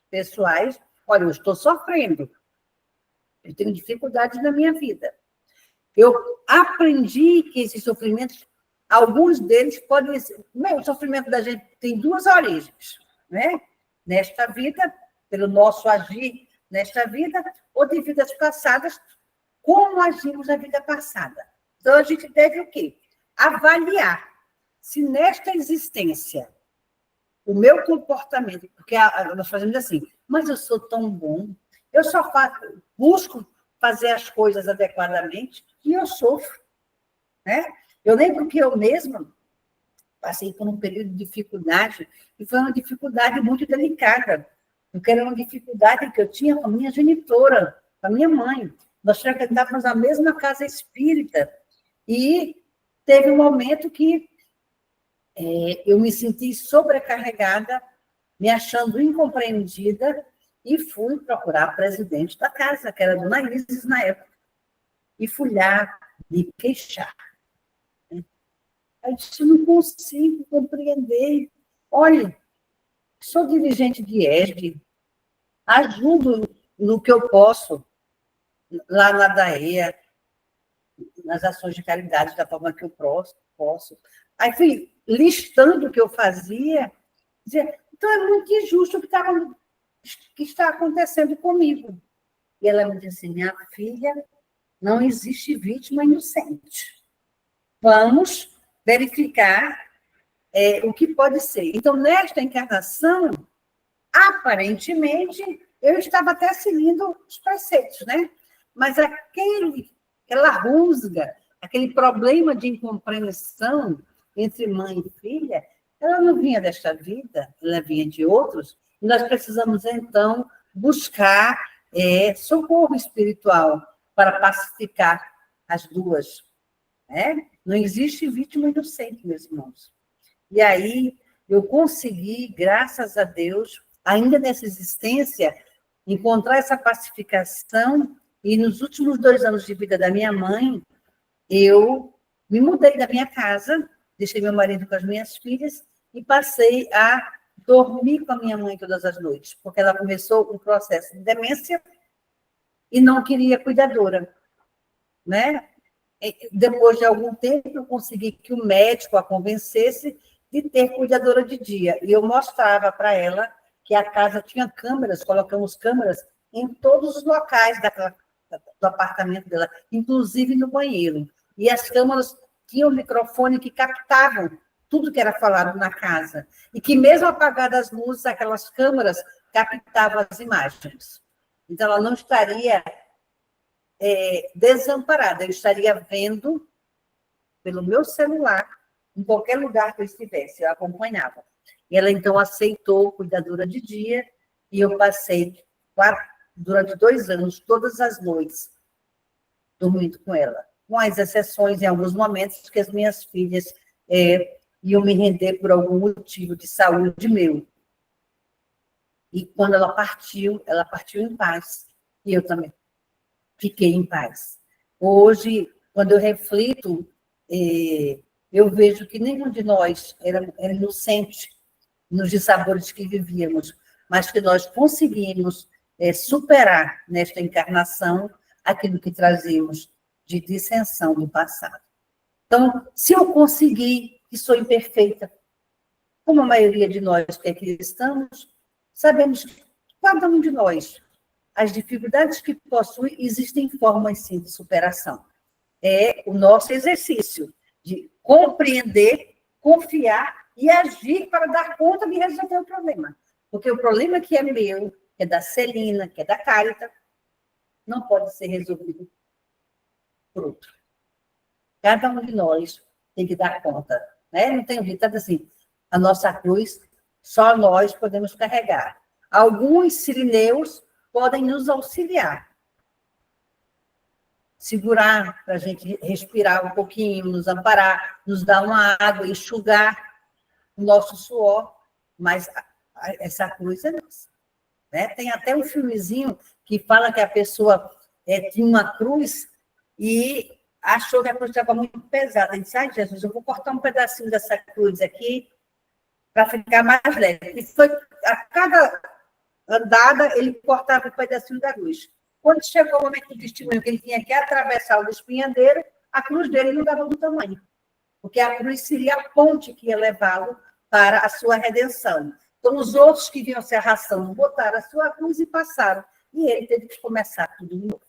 pessoais. Olha, eu estou sofrendo, eu tenho dificuldades na minha vida. Eu aprendi que esses sofrimentos, alguns deles podem ser... O sofrimento da gente tem duas origens, né? Nesta vida, pelo nosso agir nesta vida, ou de vidas passadas, como agimos na vida passada. Então, a gente deve o quê? Avaliar se nesta existência o meu comportamento, porque nós fazemos assim, mas eu sou tão bom, eu só busco fazer as coisas adequadamente e eu sofro. Né? Eu lembro que eu mesma passei por um período de dificuldade, e foi uma dificuldade muito delicada, porque era uma dificuldade que eu tinha com a minha genitora, com a minha mãe. Nós frequentávamos a mesma casa espírita, e teve um momento que eu me senti sobrecarregada, me achando incompreendida, e fui procurar a presidente da casa, que era a dona Isis na época, e fui lá me queixar. Eu disse, não consigo compreender. Olha, sou dirigente de ESD, ajudo no que eu posso, lá na DAEA, nas ações de caridade, da forma que eu posso. Aí fui listando o que eu fazia, dizia, então é muito injusto o que está acontecendo comigo. E ela me disse, minha filha, não existe vítima inocente. Vamos verificar o que pode ser. Então, nesta encarnação, aparentemente, eu estava até seguindo os preceitos, né? Mas aquela rusga, aquele problema de incompreensão entre mãe e filha, ela não vinha desta vida, ela vinha de outros, e nós precisamos, então, buscar socorro espiritual para pacificar as duas. Né? Não existe vítima inocente, meus irmãos. E aí, eu consegui, graças a Deus, ainda nessa existência, encontrar essa pacificação, e nos últimos 2 anos de vida da minha mãe, eu me mudei da minha casa, deixei meu marido com as minhas filhas, e passei a dormir com a minha mãe todas as noites, porque ela começou um processo de demência e não queria cuidadora, né? depois de algum tempo, eu consegui que o médico a convencesse de ter cuidadora de dia. E eu mostrava para ela que a casa tinha câmeras, colocamos câmeras em todos os locais do apartamento dela, inclusive no banheiro. E as câmeras tinham um microfone que captavam tudo que era falado na casa. E que, mesmo apagadas as luzes, aquelas câmeras captavam as imagens. Então, ela não estaria desamparada, eu estaria vendo pelo meu celular, em qualquer lugar que eu estivesse, eu acompanhava. E ela, então, aceitou cuidadora de dia, e eu passei durante 2 anos, todas as noites, dormindo com ela, com as exceções, em alguns momentos, que as minhas filhas iam me render por algum motivo de saúde meu. E quando ela partiu em paz, e eu também fiquei em paz. Hoje, quando eu reflito, eu vejo que nenhum de nós era inocente nos dissabores que vivíamos, mas que nós conseguimos superar nesta encarnação aquilo que trazíamos de dissensão do passado. Então, se eu conseguir, e sou imperfeita, como a maioria de nós que aqui estamos, sabemos que cada um de nós, as dificuldades que possui, existem formas, sim, de superação. É o nosso exercício de compreender, confiar e agir para dar conta de resolver o problema. Porque o problema que é meu, que é da Celina, que é da Cárita, não pode ser resolvido por outro. Cada um de nós tem que dar conta. Né? Não tem um ditado assim, a nossa cruz, só nós podemos carregar. Alguns sirineus podem nos auxiliar. Segurar, para a gente respirar um pouquinho, nos amparar, nos dar uma água, enxugar o nosso suor, mas essa cruz é nossa. Né? Tem até um filmezinho que fala que a pessoa tinha uma cruz e achou que a cruz estava muito pesada. Ele disse, ai, Jesus, eu vou cortar um pedacinho dessa cruz aqui para ficar mais leve. E foi, a cada andada, ele cortava um pedacinho da cruz. Quando chegou o momento do testemunho, que ele tinha que atravessar o espinhadeiro, a cruz dele não dava do tamanho, porque a cruz seria a ponte que ia levá-lo para a sua redenção. Então, os outros que vinham se arrastando botaram a sua cruz e passaram, e ele teve que começar tudo de novo.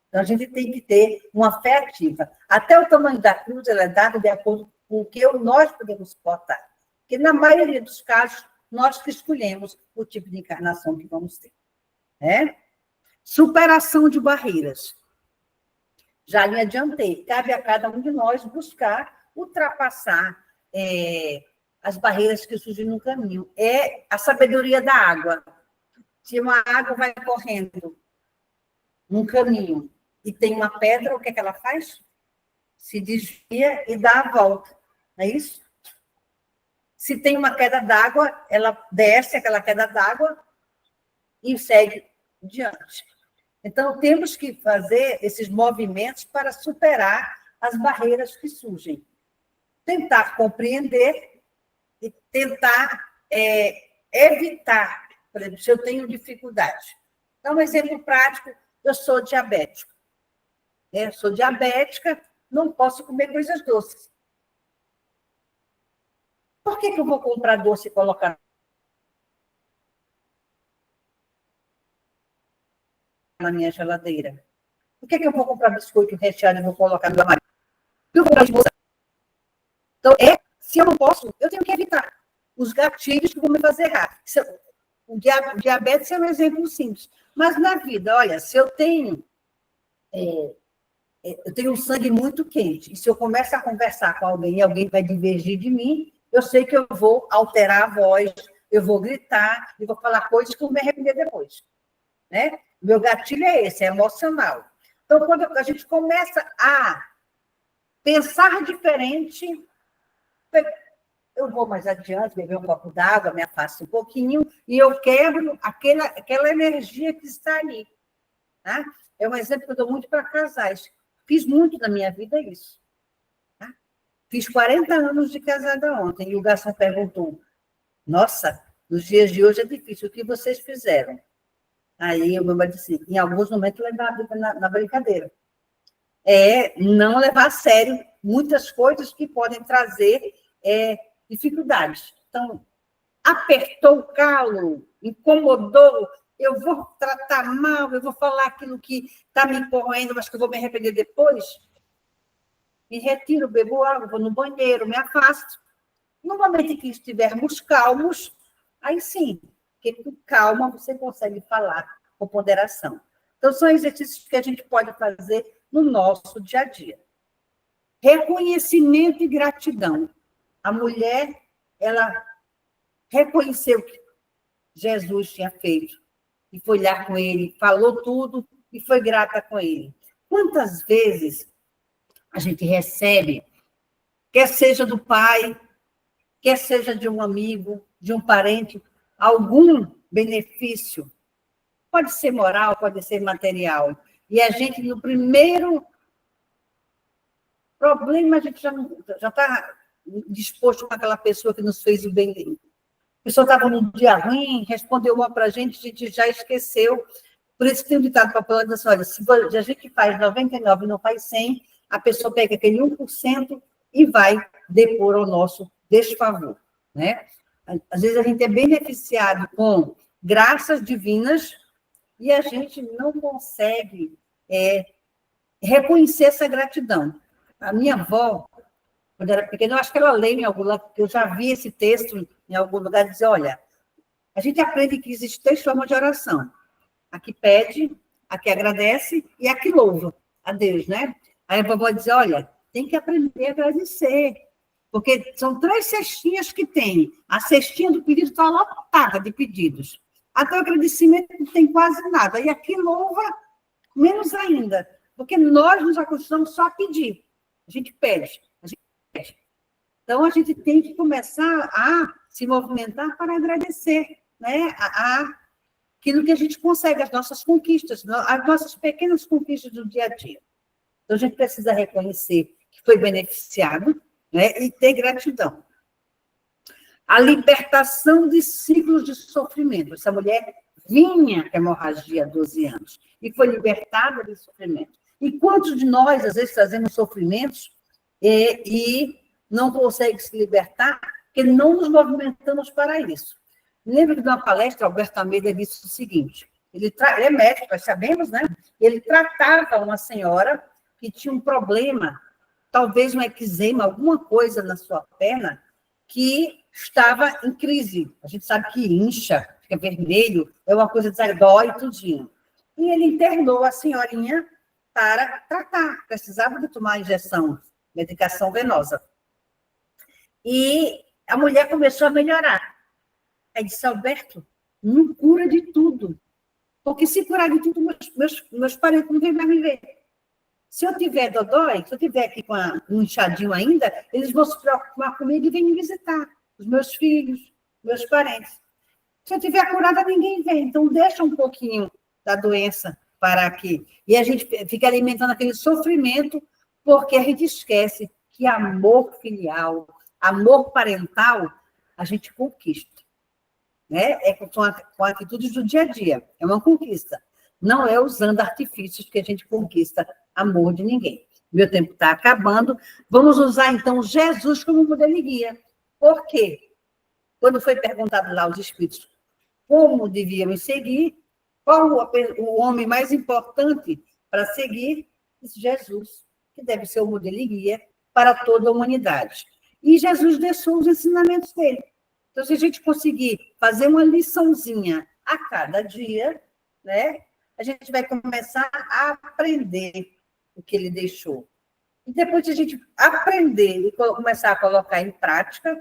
Então, a gente tem que ter uma fé ativa. Até o tamanho da cruz ela é dado de acordo com o que nós podemos suportar. Porque, na maioria dos casos, nós que escolhemos o tipo de encarnação que vamos ter. Né? Superação de barreiras. Já lhe adiantei, cabe a cada um de nós buscar ultrapassar as barreiras que surgem no caminho. É a sabedoria da água. Se uma água vai correndo num caminho e tem uma pedra, o que é que ela faz? Se desvia e dá a volta. Não é isso? Se tem uma queda d'água, ela desce aquela queda d'água e segue diante. Então, temos que fazer esses movimentos para superar as barreiras que surgem. Tentar compreender e tentar evitar. Por exemplo, se eu tenho dificuldade. Dá um exemplo prático, eu sou diabética. Sou diabética, não posso comer coisas doces. Por que eu vou comprar doce e colocar na minha geladeira? Por que eu vou comprar biscoito recheado e vou colocar no armário? Eu vou comprar de bolsa. Então, se eu não posso, eu tenho que evitar os gatilhos que vão me fazer errar. O diabetes é um exemplo simples. Mas na vida, olha, se eu tenho um sangue muito quente, e se eu começo a conversar com alguém e alguém vai divergir de mim, eu sei que eu vou alterar a voz, eu vou gritar, e vou falar coisas que eu vou me arrepender depois. Né? Meu gatilho é esse, é emocional. Então, quando a gente começa a pensar diferente, eu vou mais adiante, beber um copo d'água, me afasto um pouquinho, e eu quebro aquela energia que está ali. Tá? É um exemplo que eu dou muito para casais. Fiz muito na minha vida isso. Tá? Fiz 40 anos de casada ontem, e o garçom perguntou, nossa, nos dias de hoje é difícil, o que vocês fizeram? Aí o meu marido disse, em alguns momentos eu levava na brincadeira. é não levar a sério muitas coisas que podem trazer dificuldades. Então, apertou o calo, incomodou, eu vou tratar mal, eu vou falar aquilo que está me corroendo, mas que eu vou me arrepender depois. Me retiro, bebo água, vou no banheiro, me afasto. No momento em que estivermos calmos, aí sim, porque com calma você consegue falar com ponderação. Então, são exercícios que a gente pode fazer no nosso dia a dia. Reconhecimento e gratidão. A mulher, ela reconheceu o que Jesus tinha feito e foi lá com ele, falou tudo e foi grata com ele. Quantas vezes a gente recebe, quer seja do pai, quer seja de um amigo, de um parente, algum benefício, pode ser moral, pode ser material, e a gente, no primeiro problema, a gente já está disposto com aquela pessoa que nos fez o bem. A pessoa estava num dia ruim, respondeu uma para a gente já esqueceu. Por isso que tem um ditado popular que diz assim, olha, se a gente faz 99 e não faz 100, a pessoa pega aquele 1% e vai depor ao nosso desfavor. Né? Às vezes a gente é beneficiado com graças divinas e a gente não consegue reconhecer essa gratidão. A minha avó, quando era pequena, eu acho que ela leu em algum lugar, eu já vi esse texto em algum lugar, dizer, olha, a gente aprende que existem 3 formas de oração. A que pede, a que agradece e a que louva a Deus, né? Aí a vovó diz, olha, tem que aprender a agradecer, porque são 3 cestinhas que tem. A cestinha do pedido está lotada de pedidos. Até o agradecimento não tem quase nada. E a que louva, menos ainda, porque nós nos acostumamos só a pedir. A gente pede. Então, a gente tem que começar a se movimentar para agradecer, né? Aquilo que a gente consegue, as nossas conquistas, as nossas pequenas conquistas do dia a dia. Então, a gente precisa reconhecer que foi beneficiado, né? E ter gratidão. A libertação de ciclos de sofrimento. Essa mulher vinha com hemorragia há 12 anos e foi libertada de sofrimento. E quantos de nós, às vezes, trazemos sofrimentos e não consegue se libertar, porque não nos movimentamos para isso. Lembro que, numa palestra, Alberto Almeida disse o seguinte, ele é médico, nós sabemos, né? Ele tratava uma senhora que tinha um problema, talvez um eczema, alguma coisa na sua perna, que estava em crise. A gente sabe que incha, fica vermelho, é uma coisa que dói tudinho. E ele internou a senhorinha para tratar, precisava de tomar injeção, medicação venosa. E a mulher começou a melhorar. Aí disse, Alberto, não cura de tudo. Porque se curar de tudo, meus parentes não vêm mais me ver. Se eu tiver dodói, se eu tiver aqui com um inchadinho ainda, eles vão se preocupar comigo e vêm me visitar. Os meus filhos, meus parentes. Se eu tiver curada, ninguém vem. Então, deixa um pouquinho da doença para aqui. E a gente fica alimentando aquele sofrimento, porque a gente esquece que amor filial, amor parental, a gente conquista. Né? Com atitudes do dia a dia. É uma conquista. Não é usando artifícios que a gente conquista amor de ninguém. Meu tempo está acabando. Vamos usar, então, Jesus como modelo e guia. Por quê? Quando foi perguntado lá aos espíritos como devíamos seguir, qual o homem mais importante para seguir? Disse Jesus, que deve ser o modelo e guia para toda a humanidade. E Jesus deixou os ensinamentos dele. Então, se a gente conseguir fazer uma liçãozinha a cada dia, né, a gente vai começar a aprender o que ele deixou. E depois de a gente aprender e começar a colocar em prática,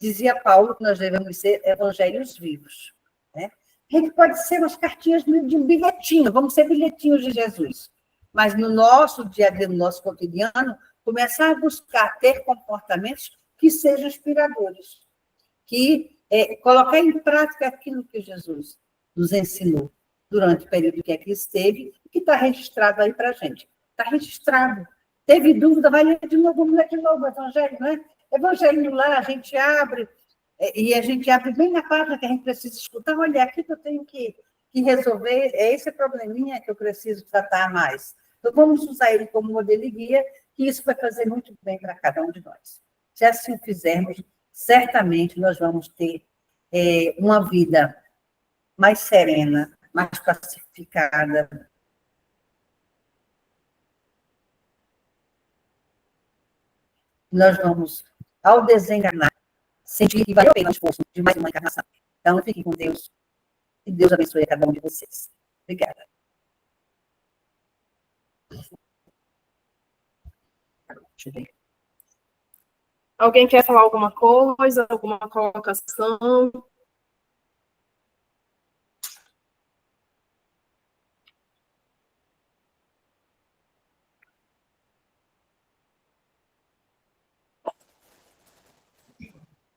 dizia Paulo que nós devemos ser evangelhos vivos. Né? A gente pode ser umas cartinhas de um bilhetinho, vamos ser bilhetinhos de Jesus. Mas no nosso dia a dia, no nosso cotidiano, começar a buscar ter comportamentos que sejam inspiradores, que colocar em prática aquilo que Jesus nos ensinou durante o período que aqui esteve, que está registrado aí para a gente. Está registrado. Teve dúvida, vai ler de novo, vamos ler de novo o Evangelho, né? Evangelho lá, a gente abre, e a gente abre bem na página que a gente precisa escutar. Olha, aqui que eu tenho que resolver, é esse probleminha que eu preciso tratar mais. Então, vamos usar ele como modelo e guia, que isso vai fazer muito bem para cada um de nós. Se assim o fizermos, certamente nós vamos ter uma vida mais serena, mais pacificada. Nós vamos, ao desencarnar, sentir que valeu a pena o esforço de mais uma encarnação. Então, fiquem com Deus e Deus abençoe a cada um de vocês. Obrigada. Alguém quer falar alguma coisa, alguma colocação?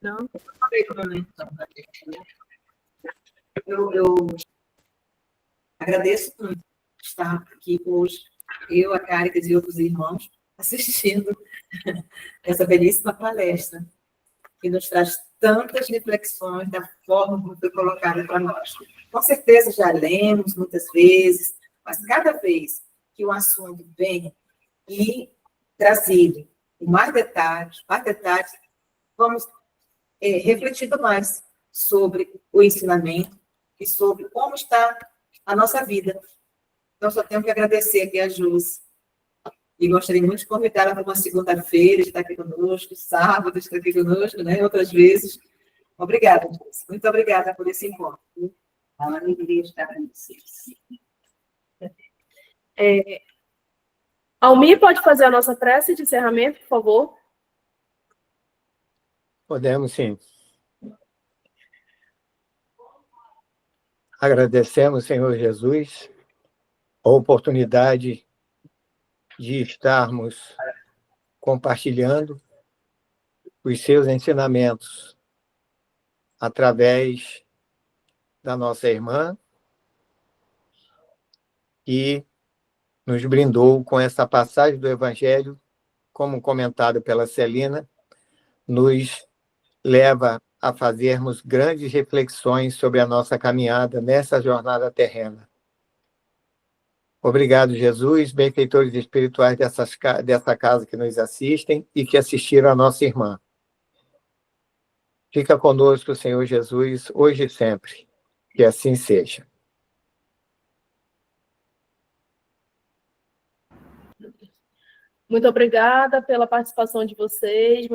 Não? Eu agradeço muito estar aqui hoje, eu, a Cáritas e outros irmãos, assistindo essa belíssima palestra, que nos traz tantas reflexões da forma como foi colocada para nós. Com certeza já lemos muitas vezes, mas cada vez que o assunto vem e trazido com mais detalhes, vamos refletindo mais sobre o ensinamento e sobre como está a nossa vida. Então, só tenho que agradecer aqui a Jus. E gostaria muito de convidá-la para uma segunda-feira, de estar aqui conosco, sábado, de estar aqui conosco, né? Outras vezes. Obrigada, Jus. Muito obrigada por esse encontro. É uma alegria estar com vocês. Almir, pode fazer a nossa prece de encerramento, por favor? Podemos, sim. Agradecemos, Senhor Jesus, a oportunidade de estarmos compartilhando os seus ensinamentos através da nossa irmã, que nos brindou com essa passagem do Evangelho, como comentado pela Celina, nos leva a fazermos grandes reflexões sobre a nossa caminhada nessa jornada terrena. Obrigado, Jesus, benfeitores espirituais dessa casa que nos assistem e que assistiram a nossa irmã. Fica conosco, Senhor Jesus, hoje e sempre. Que assim seja. Muito obrigada pela participação de vocês, muito